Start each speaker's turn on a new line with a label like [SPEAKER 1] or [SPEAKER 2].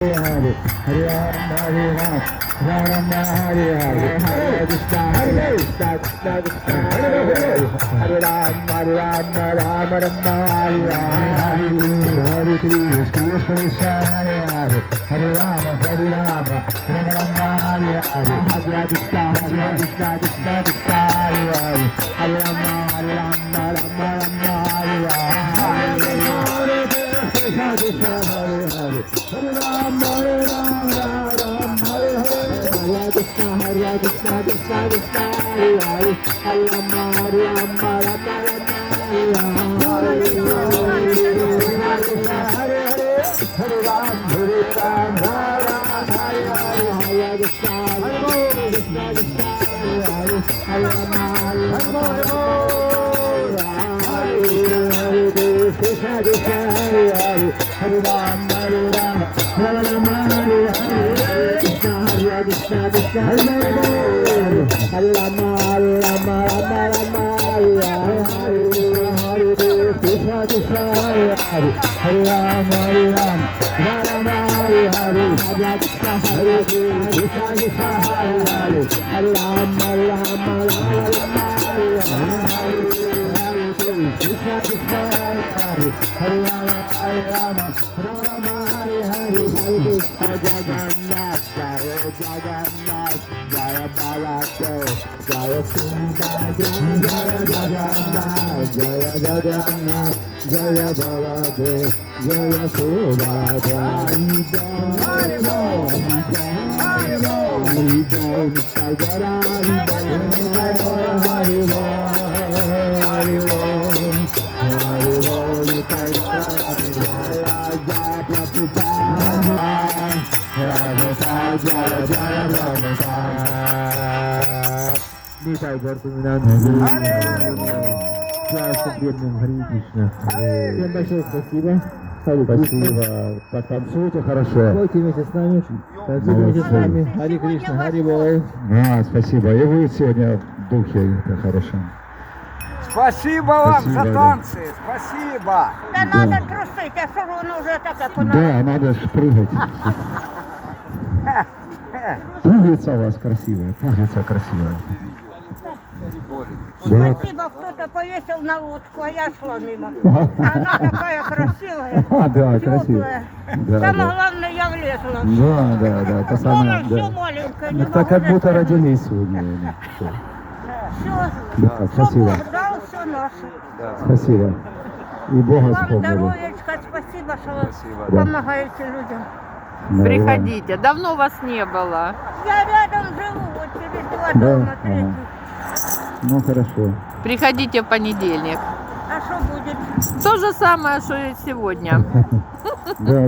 [SPEAKER 1] Hare Hare Ram Hare Ram Ram Ram Hare Hare Hare Krishna Hare Krishna Krishna Krishna Hare Hare Hare Ram Hare Ram Ram Ram Hare Hare Hare Krishna Krishna Hare Hare Hare Ram Hare Ram Ram Ram Hare Hare Hare Krishna Krishna Krishna Hare Hare Hare Ram Hare Ram Ram Ram Hare Hare Krishna Krishna Hare Hare Hare Ram Hare Ram Ram Hare Hare Hare Krishna Krishna Krishna Hare Hare Hare Ram Hare Ram Ram Ram Hare Hare Hare Ram Hare Ram Ram Hare Hare Krishna Krishna Krishna Hare Hare Hare Ram Hare Ram Krishna Krishna Hare Hare Hare Ram Hare Ram Ram Hare Hare Krishna Krishna Krishna Hare Hare Hare Ram Hare Ram Ram Hare Hare Krishna Krishna Hare Hare Hare Ram Hare Ram Ram Hare Hare Hare Krishna Hare Krishna Krishna Hare Hare Hare Ram Hare Ram Ram Hare Hare Krishna Krishna Hare Hare Hare Rama Hare Rama Rama Hare Hare Hare Jagannath Jaya Jagannath Jaya Baladev Jaya Subhadra Jaya Jagannath Jaya Jagannath Jaya Baladev Jaya Subhadra Hare Bol Hare Bol Hare Bol Sajara Hare Bol Hare Bol Нитай Гартуминан, Слава бедным, Харе Кришна. Всем большое спасибо. Спасибо. Так, танцуйте хорошо. Пойте вместе с нами. Танцуйте вместе с нами. Харе Кришна, Харе Бол. Спасибо. И вы сегодня в духе. Это хорошо.
[SPEAKER 2] Спасибо вам за танцы, спасибо.
[SPEAKER 3] Да надо трусить, а что он уже так
[SPEAKER 1] Да, надо ж прыгать. Пуговица у вас красивая, пуговица красивая.
[SPEAKER 3] Спасибо, кто-то повесил на лодку, а я шла мимо. Она такая красивая,
[SPEAKER 1] Да, красиво.
[SPEAKER 3] теплая.
[SPEAKER 1] Да,
[SPEAKER 3] Самое
[SPEAKER 1] да.
[SPEAKER 3] главное, я влезла.
[SPEAKER 1] Да, это самое,
[SPEAKER 3] Все
[SPEAKER 1] да.
[SPEAKER 3] маленькое, не
[SPEAKER 1] Ну, так как будто родились сегодня.
[SPEAKER 3] Все,
[SPEAKER 1] Да,
[SPEAKER 3] что
[SPEAKER 1] спасибо.
[SPEAKER 3] Бог дал, все наше.
[SPEAKER 1] Спасибо. И Бога
[SPEAKER 3] Вам
[SPEAKER 1] вспомнили.
[SPEAKER 3] здоровьечка, спасибо, что вы
[SPEAKER 1] Да.
[SPEAKER 3] помогаете людям.
[SPEAKER 1] Да,
[SPEAKER 4] Приходите. Давно вас не было.
[SPEAKER 3] Я рядом живу, вот через два
[SPEAKER 1] Да,
[SPEAKER 3] дома, третий.
[SPEAKER 1] ага. Ну, хорошо.
[SPEAKER 4] Приходите в понедельник.
[SPEAKER 3] А что будет?
[SPEAKER 4] То же самое, что и сегодня.
[SPEAKER 1] Да.